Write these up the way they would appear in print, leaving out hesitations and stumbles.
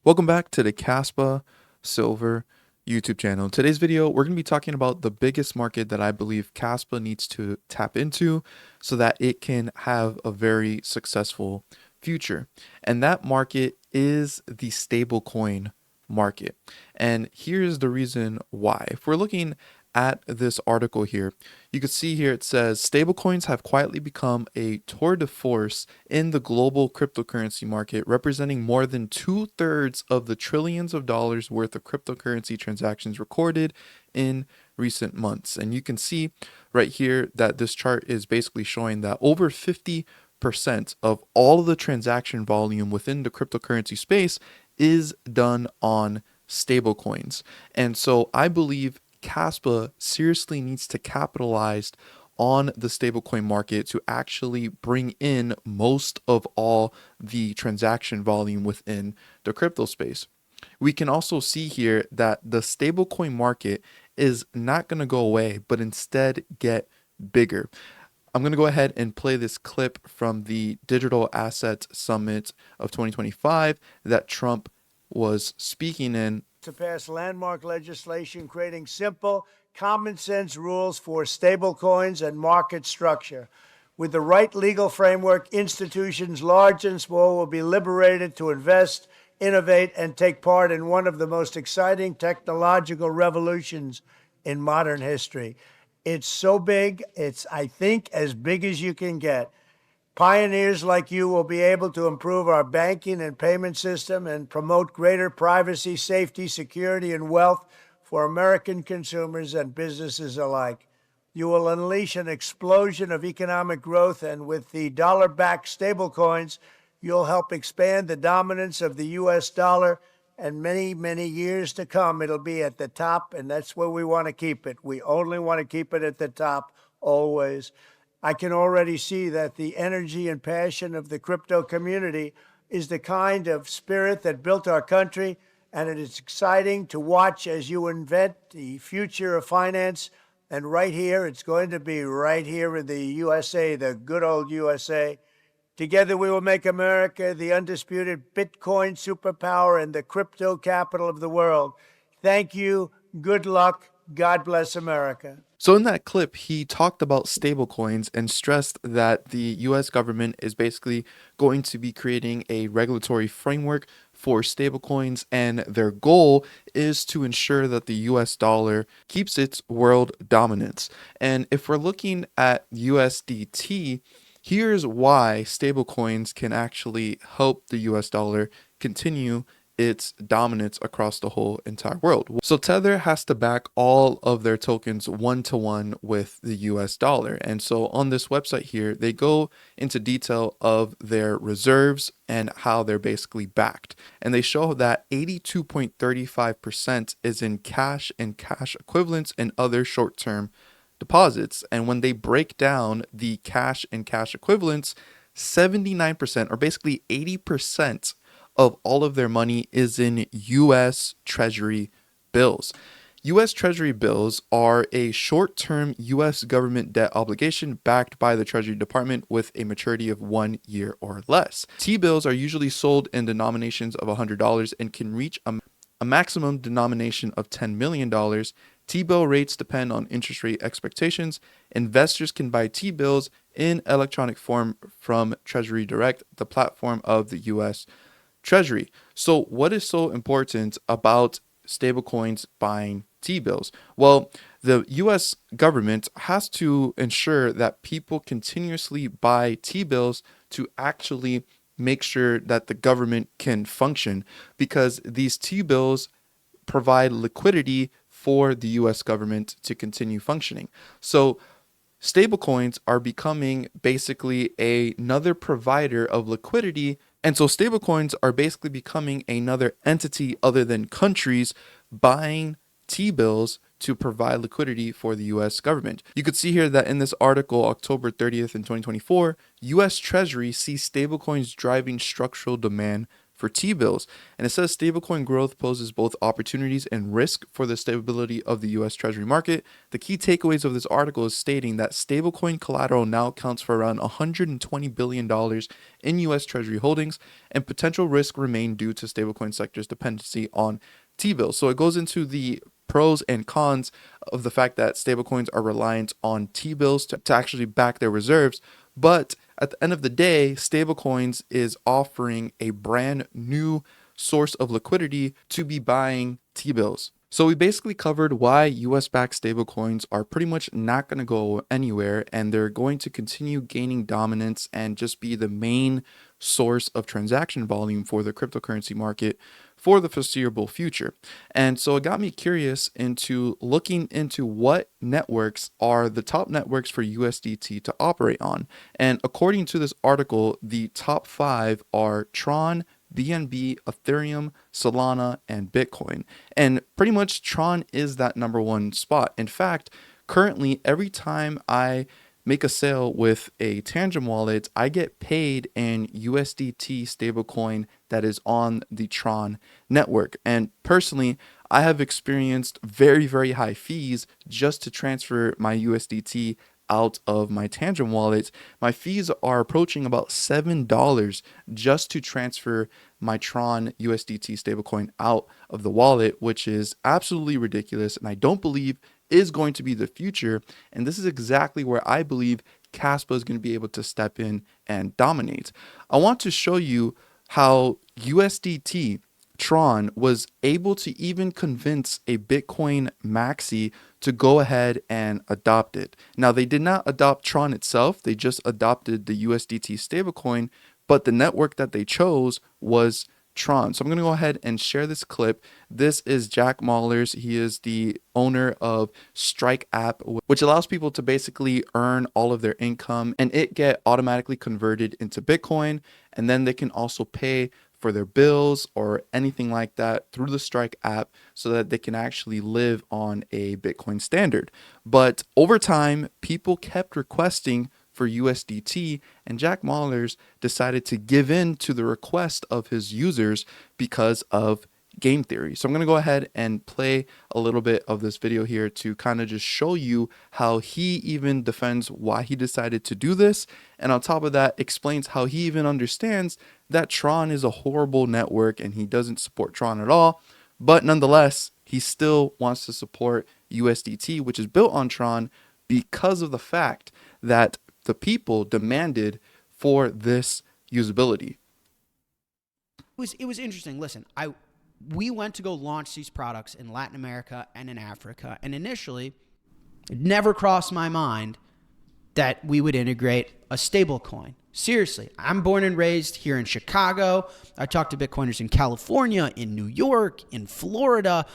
Welcome back to the Kaspa Silver YouTube channel. In today's video, we're going to be talking about the biggest market that I believe Kaspa needs to tap into so that it can have a very successful future. And that market is the stablecoin market. And here's the reason why. If we're looking at this article here, you can see here it says stablecoins have quietly become a tour de force in the global cryptocurrency market, representing more than 2/3 of the trillions of dollars worth of cryptocurrency transactions recorded in recent months. And you can see right here that this chart is basically showing that over 50% of all of the transaction volume within the cryptocurrency space is done on stablecoins. And so I believe Kaspa seriously needs to capitalize on the stablecoin market to actually bring in most of all the transaction volume within the crypto space. We can also see here that the stablecoin market is not going to go away, but instead get bigger. I'm going to go ahead and play this clip from the Digital Assets Summit of 2025 that Trump was speaking in. To pass landmark legislation creating simple, common sense rules for stablecoins and market structure. With the right legal framework, institutions large and small will be liberated to invest, innovate, and take part in one of the most exciting technological revolutions in modern history. It's so big, it's, I think, as big as you can get. Pioneers like you will be able to improve our banking and payment system and promote greater privacy, safety, security, and wealth for American consumers and businesses alike. You will unleash an explosion of economic growth, and with the dollar-backed stablecoins, you'll help expand the dominance of the U.S. dollar, and many, many years to come, it'll be at the top, and that's where we want to keep it. We only want to keep it at the top, always. I can already see that the energy and passion of the crypto community is the kind of spirit that built our country, and it is exciting to watch as you invent the future of finance. And right here, it's going to be right here in the USA, the good old USA. Together, we will make America the undisputed Bitcoin superpower and the crypto capital of the world. Thank you. Good luck. God bless America. So in that clip, he talked about stablecoins and stressed that the US government is basically going to be creating a regulatory framework for stablecoins, and their goal is to ensure that the US dollar keeps its world dominance. And if we're looking at USDT, here's why stablecoins can actually help the US dollar continue its dominance across the whole entire world. So Tether has to back all of their tokens one-to-one with the US dollar. And so on this website here, they go into detail of their reserves and how they're basically backed. And they show that 82.35% is in cash and cash equivalents and other short-term deposits. And when they break down the cash and cash equivalents, 79%, or basically 80%, of all of their money is in U.S. Treasury bills. U.S. Treasury bills are a short-term U.S. government debt obligation backed by the Treasury Department with a maturity of 1 year or less. T-bills are usually sold in denominations of $100 and can reach a maximum denomination of $10 million. T-bill rates depend on interest rate expectations. Investors can buy T-bills in electronic form from Treasury Direct, the platform of the U.S. Treasury. So what is so important about stablecoins buying T-bills? Well, the US government has to ensure that people continuously buy T-bills to actually make sure that the government can function, because these T-bills provide liquidity for the US government to continue functioning. So stablecoins are becoming basically another provider of liquidity. And so stablecoins are basically becoming another entity other than countries buying T-bills to provide liquidity for the US government. You could see here that in this article, October 30th in 2024, US Treasury sees stablecoins driving structural demand for T-bills. And it says stablecoin growth poses both opportunities and risk for the stability of the US Treasury market. The key takeaways of this article is stating that stablecoin collateral now accounts for around $120 billion in US Treasury holdings, and potential risk remain due to stablecoin sector's dependency on T-bills. So it goes into the pros and cons of the fact that stablecoins are reliant on T-bills to actually back their reserves. But at the end of the day, stablecoins is offering a brand new source of liquidity to be buying T-bills. So we basically covered why US-backed stablecoins are pretty much not going to go anywhere, and they're going to continue gaining dominance and just be the main source of transaction volume for the cryptocurrency market for the foreseeable future. And so it got me curious into looking into what networks are the top networks for USDT to operate on. And according to this article, the top 5 are Tron, BNB, Ethereum, Solana, and Bitcoin. And pretty much Tron is that number one spot. In fact, currently, every time I make a sale with a Tangem Wallet, I get paid in USDT stablecoin that is on the Tron network. And personally, I have experienced very, very high fees just to transfer my USDT out of my Tangem Wallet. My fees are approaching about $7 just to transfer my Tron USDT stablecoin out of the wallet, which is absolutely ridiculous, and I don't believe is going to be the future. And this is exactly where I believe Kaspa is going to be able to step in and dominate. I want to show you how USDT Tron was able to even convince a Bitcoin maxi to go ahead and adopt it. Now, they did not adopt Tron itself, they just adopted the USDT stablecoin, but the network that they chose was Tron. So I'm going to go ahead and share this clip. This is Jack Mallers. He is the owner of Strike app, which allows people to basically earn all of their income and it get automatically converted into Bitcoin. And then they can also pay for their bills or anything like that through the Strike app so that they can actually live on a Bitcoin standard. But over time, people kept requesting for USDT, and Jack Mallers decided to give in to the request of his users because of game theory. So I'm going to go ahead and play a little bit of this video here to kind of just show you how he even defends why he decided to do this. And on top of that, explains how he even understands that Tron is a horrible network and he doesn't support Tron at all. But nonetheless, he still wants to support USDT, which is built on Tron, because of the fact that the people demanded for this usability. It was interesting. Listen, we went to go launch these products in Latin America and in Africa, and initially, it never crossed my mind that we would integrate a stable coin. Seriously, I'm born and raised here in Chicago. I talk to Bitcoiners in California, in New York, in Florida.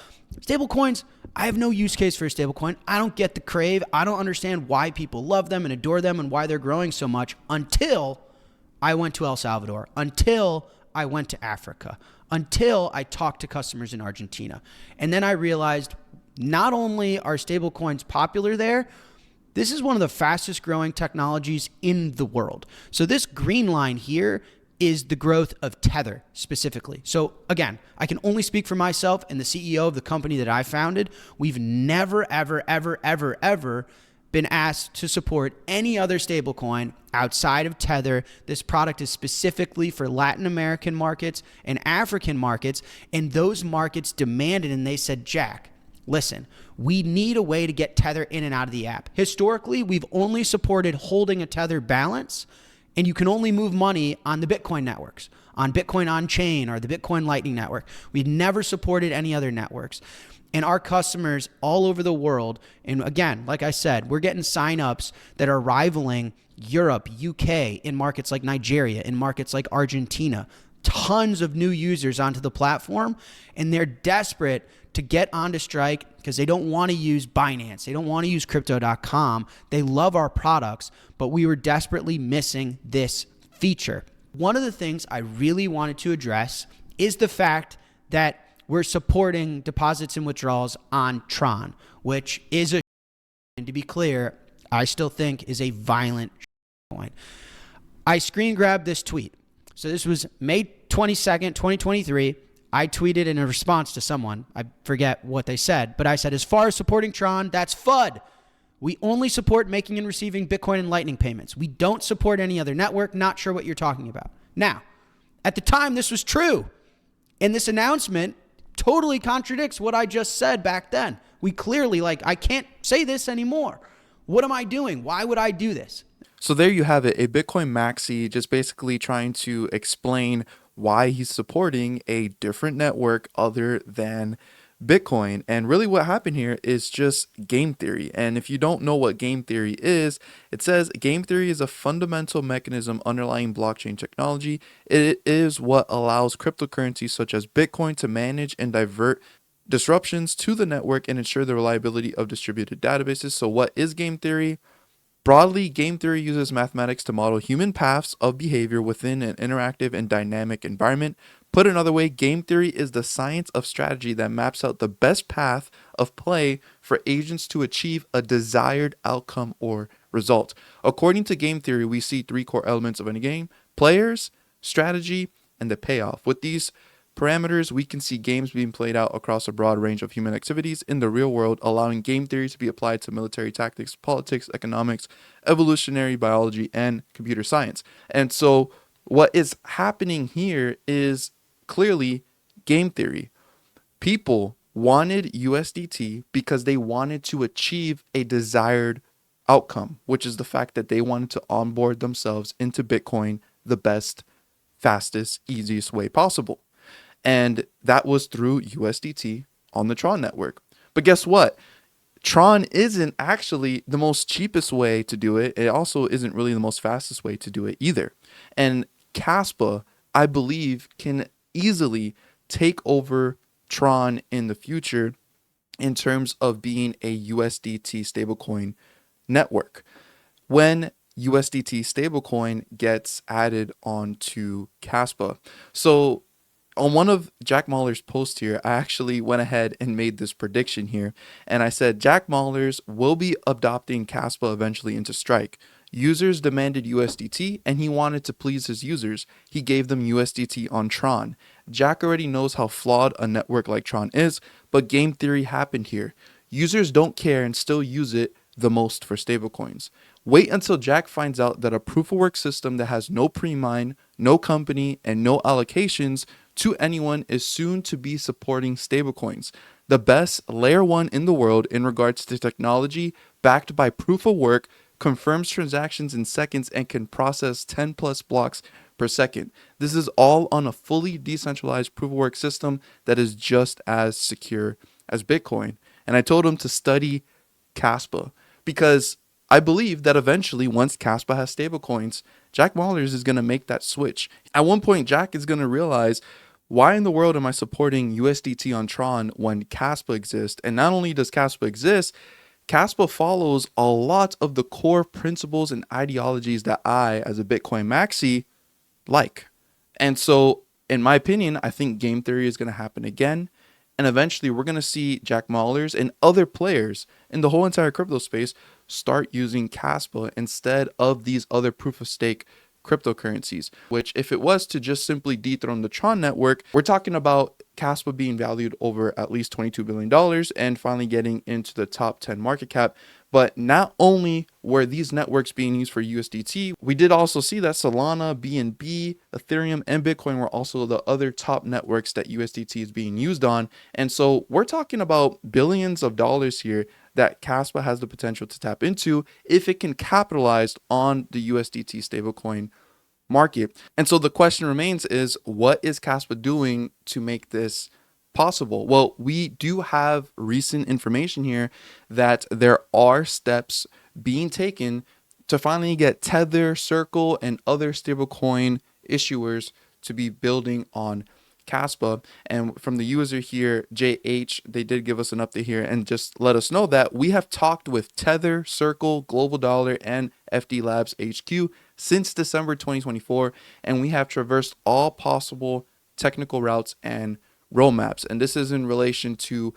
Stable coins, I have no use case for a stable coin. I don't get the crave. I don't understand why people love them and adore them and why they're growing so much until I went to El Salvador, until I went to Africa, until I talked to customers in Argentina. And then I realized not only are stable coins popular there, this is one of the fastest growing technologies in the world. So this green line here is the growth of Tether specifically. So again, I can only speak for myself and the CEO of the company that I founded. We've never, ever, ever, ever, ever been asked to support any other stablecoin outside of Tether. This product is specifically for Latin American markets and African markets, and those markets demanded, and they said, Jack, listen, we need a way to get Tether in and out of the app. Historically, we've only supported holding a Tether balance, and you can only move money on the Bitcoin networks, on Bitcoin on-chain or the Bitcoin Lightning Network. We've never supported any other networks. And our customers all over the world, and again, like I said, we're getting signups that are rivaling Europe, UK, in markets like Nigeria, in markets like Argentina. Tons of new users onto the platform, and they're desperate to get onto Strike because they don't want to use Binance. They don't want to use crypto.com. They love our products, but we were desperately missing this feature. One of the things I really wanted to address is the fact that we're supporting deposits and withdrawals on Tron, which is and to be clear, I still think is a violent coin. I screen grabbed this tweet. So this was May 22nd, 2023, I tweeted in a response to someone, I forget what they said, but I said, as far as supporting Tron, that's FUD. We only support making and receiving Bitcoin and Lightning payments. We don't support any other network. Not sure what you're talking about. Now, at the time, this was true. And this announcement totally contradicts what I just said back then. We clearly, I can't say this anymore. What am I doing? Why would I do this? So there you have it, a Bitcoin maxi just basically trying to explain why he's supporting a different network other than Bitcoin. And really what happened here is just game theory. And if you don't know what game theory is, it says game theory is a fundamental mechanism underlying blockchain technology. It is what allows cryptocurrencies such as Bitcoin to manage and divert disruptions to the network and ensure the reliability of distributed databases. So what is game theory? Broadly, game theory uses mathematics to model human paths of behavior within an interactive and dynamic environment. Put another way, game theory is the science of strategy that maps out the best path of play for agents to achieve a desired outcome or result. According to game theory, we see three core elements of any game: players, strategy, and the payoff. With these parameters, we can see games being played out across a broad range of human activities in the real world, allowing game theory to be applied to military tactics, politics, economics, evolutionary biology, and computer science. And so what is happening here is clearly game theory. People wanted USDT because they wanted to achieve a desired outcome, which is the fact that they wanted to onboard themselves into Bitcoin the best, fastest, easiest way possible. And that was through USDT on the Tron network. But guess what? Tron isn't actually the most cheapest way to do it. It also isn't really the most fastest way to do it either. And Kaspa, I believe, can easily take over Tron in the future in terms of being a USDT stablecoin network. When USDT stablecoin gets added onto Kaspa. So on one of Jack Mahler's posts here, I actually went ahead and made this prediction here. And I said, Jack Mahler's will be adopting Kaspa eventually into Strike. Users demanded USDT and he wanted to please his users. He gave them USDT on Tron. Jack already knows how flawed a network like Tron is, but game theory happened here. Users don't care and still use it the most for stablecoins. Wait until Jack finds out that a proof of work system that has no pre-mine, no company, and no allocations to anyone is soon to be supporting stablecoins. The best layer 1 in the world in regards to technology backed by proof of work, confirms transactions in seconds, and can process 10 plus blocks per second. This is all on a fully decentralized proof of work system that is just as secure as Bitcoin. And I told him to study Kaspa because I believe that eventually, once Kaspa has stablecoins, Jack Mallers is going to make that switch. At one point, Jack is going to realize, why in the world am I supporting USDT on Tron when Kaspa exists? And not only does Kaspa exist, Kaspa follows a lot of the core principles and ideologies that I, as a Bitcoin maxi, like. And so, in my opinion, I think game theory is going to happen again. And eventually, we're going to see Jack Mallers and other players in the whole entire crypto space start using Kaspa instead of these other proof of stake cryptocurrencies, which if it was to just simply dethrone the Tron network, we're talking about Kaspa being valued over at least $22 billion and finally getting into the top 10 market cap. But not only were these networks being used for USDT, we did also see that Solana, BNB, Ethereum, and Bitcoin were also the other top networks that USDT is being used on. And so we're talking about billions of dollars here that Kaspa has the potential to tap into if it can capitalize on the USDT stablecoin market. And so the question remains is, what is Kaspa doing to make this possible? Well, we do have recent information here that there are steps being taken to finally get Tether, Circle, and other stablecoin issuers to be building on Kaspa. And from the user here, JH, they did give us an update here and just let us know that we have talked with Tether, Circle, Global Dollar, and FD Labs HQ since December 2024, and we have traversed all possible technical routes and roadmaps. And this is in relation to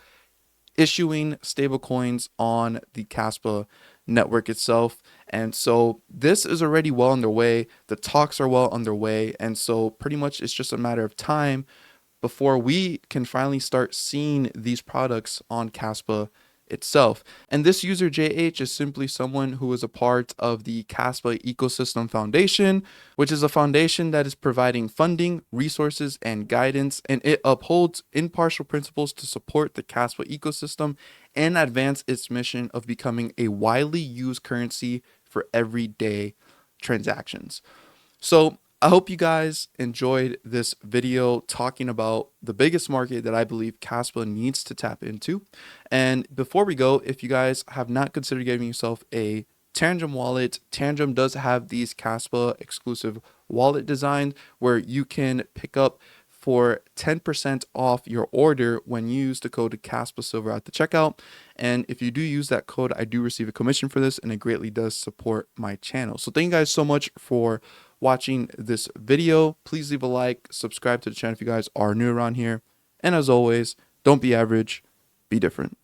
issuing stablecoins on the Kaspa network itself. And so this is already well underway. The talks are well underway. And so pretty much it's just a matter of time before we can finally start seeing these products on Kaspa itself. And this user JH is simply someone who is a part of the Kaspa Ecosystem Foundation, which is a foundation that is providing funding, resources, and guidance, and it upholds impartial principles to support the Kaspa ecosystem and advance its mission of becoming a widely used currency for everyday transactions. So I hope you guys enjoyed this video talking about the biggest market that I believe Kaspa needs to tap into. And before we go, if you guys have not considered giving yourself a Tangem wallet, Tangem does have these Kaspa exclusive wallet designs where you can pick up for 10% off your order when you use the code Kaspa Silver at the checkout. And if you do use that code, I do receive a commission for this, and it greatly does support my channel. So thank you guys so much for watching this video. Please leave a like, subscribe to the channel if you guys are new around here. And as always, don't be average, be different.